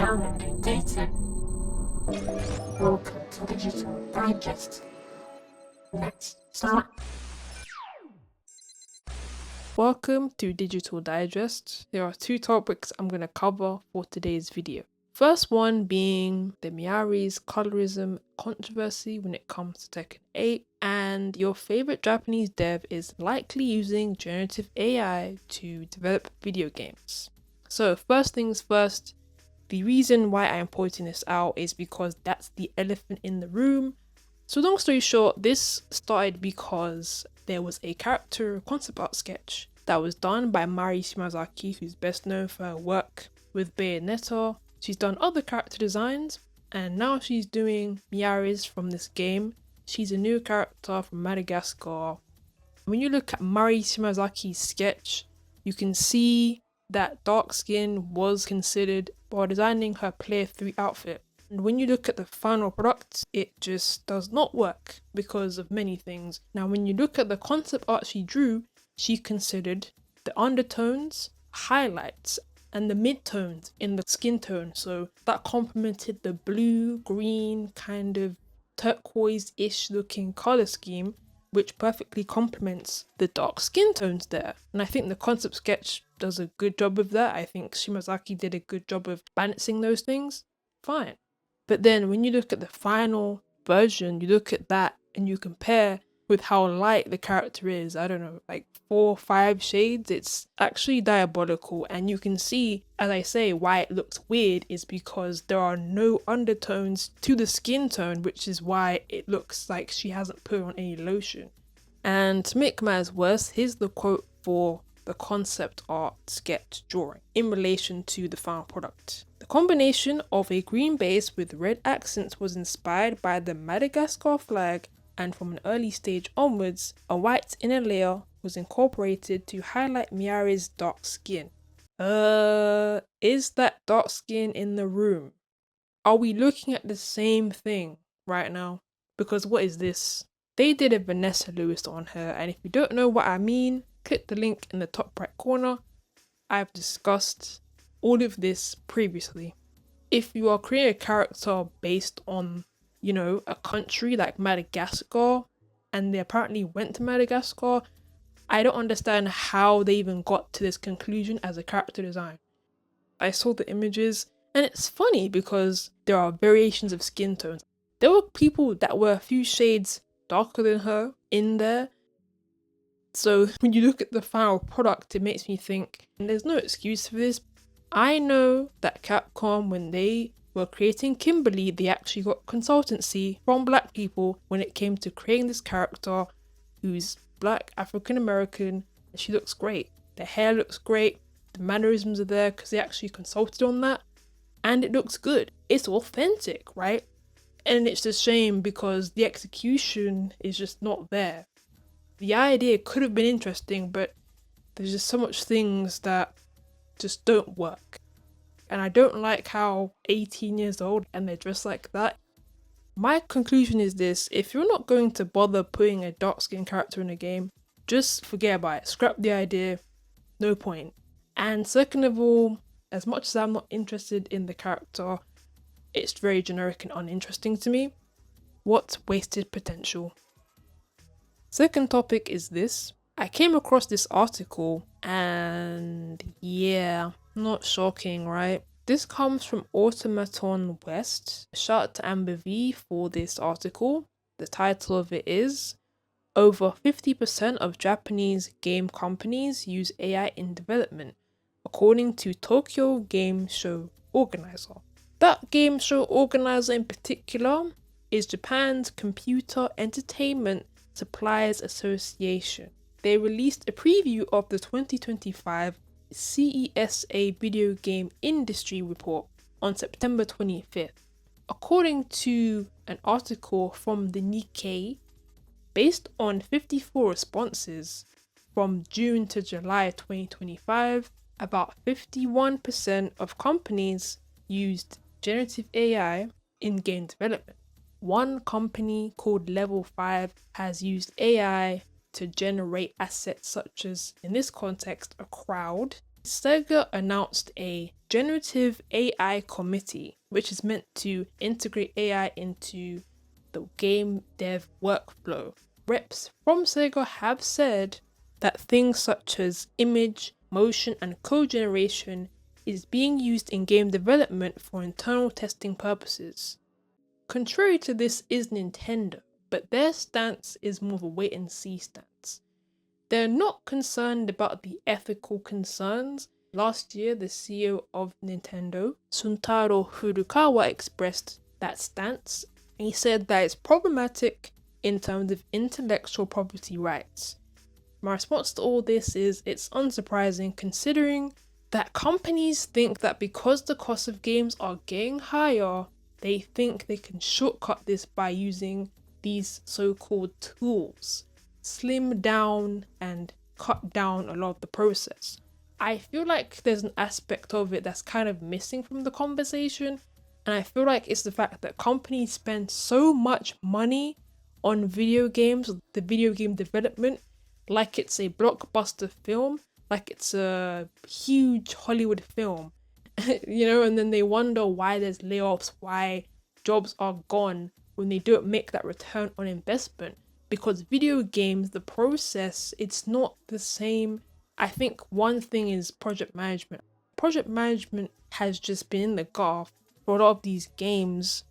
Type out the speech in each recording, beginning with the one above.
Downloading data. Welcome to Digital Digest. Let's start. Welcome to Digital Digest. There are two topics I'm going to cover for today's video. First one being the Miary's Colourism controversy when it comes to Tekken 8, and your favorite Japanese dev is likely using generative AI to develop video games. So first things first, the reason why I am pointing this out is because that's the elephant in the room. So long story short, this started because there was a character concept art sketch that was done by Miary Zo, who's best known for her work with Bayonetta. She's done other character designs, and now she's doing Miary's from this game. She's a new character from Madagascar. When you look at Miary Zo's sketch, you can see that dark skin was considered while designing her Player 3 outfit. And when you look at the final product, it just does not work because of many things. Now, when you look at the concept art she drew, she considered the undertones, highlights, and the midtones in the skin tone. So that complemented the blue, green, kind of turquoise-ish looking color scheme, which perfectly complements the dark skin tones there. And I think the concept sketch does a good job of that. I think Shimazaki did a good job of balancing those things. Fine. But then when you look at the final version, you look at that and you compare with how light the character is, I don't know, like 4 or 5 shades, it's actually diabolical. And you can see, as I say, why it looks weird is because there are no undertones to the skin tone, which is why it looks like she hasn't put on any lotion. And to make matters worse, here's the quote for the concept art sketch drawing in relation to the final product. The combination of a green base with red accents was inspired by the Madagascar flag, and from an early stage onwards, a white inner layer was incorporated to highlight Miary's dark skin. Is that dark skin in the room? Are we looking at the same thing right now? Because what is this? They did a Vanessa Lewis on her, and if you don't know what I mean, click the link in the top right corner. I've discussed all of this previously. If you are creating a character based on, a country like Madagascar, and they apparently went to Madagascar, I don't understand how they even got to this conclusion as a character design. I saw the images, and it's funny because there are variations of skin tones. There were people that were a few shades darker than her in there. So when you look at the final product, it makes me think, and there's no excuse for this. I know that Capcom, when they were creating Kimberly, they actually got consultancy from black people when it came to creating this character who's black, African American, and she looks great. The hair looks great, the mannerisms are there because they actually consulted on that, and it looks good. It's authentic, right? And it's a shame because the execution is just not there. The idea could have been interesting, but there's just so much things that just don't work. And I don't like how 18 years old and they're dressed like that. My conclusion is this: if you're not going to bother putting a dark skinned character in a game, just forget about it. Scrap the idea, no point. And second of all, as much as I'm not interested in the character, it's very generic and uninteresting to me. What wasted potential? Second topic is this. I came across this article and yeah, not shocking, right? This comes from Automaton West. Shout out to Amber V for this article. The title of it is Over 50% of Japanese game companies use AI in development, according to Tokyo Game Show organizer. That game show organizer in particular is Japan's Computer Entertainment Suppliers Association. They released a preview of the 2025 CESA Video Game Industry Report on September 25th. According to an article from the Nikkei, based on 54 responses from June to July 2025, about 51% of companies used generative AI in game development. One company called Level 5 has used AI to generate assets such as, in this context, a crowd, Sega announced a generative AI committee, which is meant to integrate AI into the game dev workflow. Reps from Sega have said that things such as image, motion, and code generation is being used in game development for internal testing purposes. Contrary to this is Nintendo, but their stance is more of a wait and see stance. They're not concerned about the ethical concerns. Last year, the CEO of Nintendo, Suntaro Furukawa, expressed that stance. He said that it's problematic in terms of intellectual property rights. My response to all this is it's unsurprising considering that companies think that because the cost of games are getting higher, they think they can shortcut this by using these so-called tools, slim down and cut down a lot of the process. I feel like there's an aspect of it that's kind of missing from the conversation, and I feel like it's the fact that companies spend so much money on video games, the video game development, like it's a blockbuster film, like it's a huge Hollywood film, and then they wonder why there's layoffs, why jobs are gone when they don't make that return on investment. Because video games, the process, it's not the same. I think one thing is project management. Project management has just been in the gutter for a lot of these games.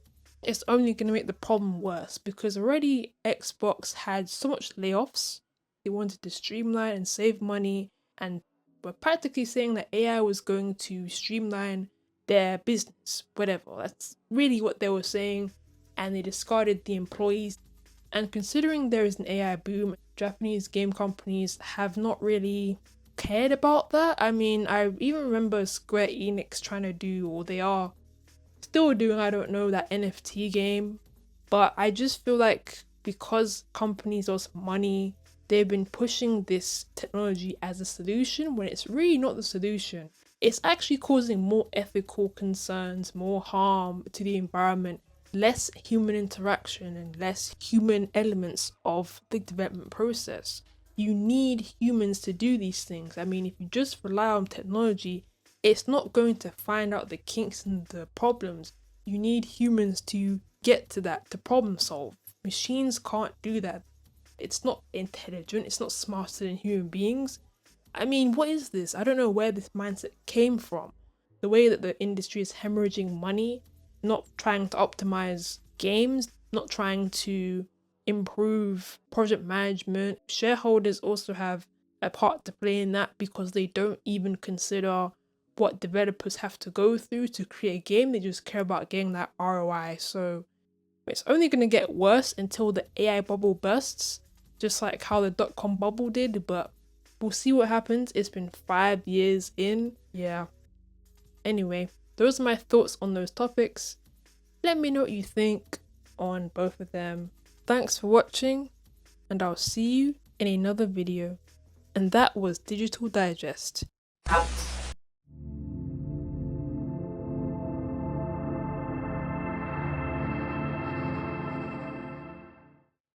It's only going to make the problem worse because already Xbox had so much layoffs. They wanted to streamline and save money, and were practically saying that AI was going to streamline their business, whatever. That's really what they were saying, and they discarded the employees. And considering there is an AI boom, Japanese game companies have not really cared about that. I mean, I even remember Square Enix trying to do, or they are still doing, I don't know, that NFT game. But I just feel like because companies lost money, they've been pushing this technology as a solution when it's really not the solution. It's actually causing more ethical concerns, more harm to the environment, less human interaction and less human elements of the development process. You need humans to do these things. I mean, if you just rely on technology, it's not going to find out the kinks and the problems. You need humans to get to that, to problem solve. Machines can't do that. It's not intelligent, it's not smarter than human beings. I mean, what is this? I don't know where this mindset came from. The way that the industry is hemorrhaging money, not trying to optimize games, not trying to improve project management. Shareholders also have a part to play in that because they don't even consider what developers have to go through to create a game. They just care about getting that ROI. So it's only going to get worse until the AI bubble bursts, just like how the .com bubble did, but we'll see what happens. It's been 5 years in. Yeah. Anyway, those are my thoughts on those topics. Let me know what you think on both of them. Thanks for watching, and I'll see you in another video. And that was Digital Digest. Out.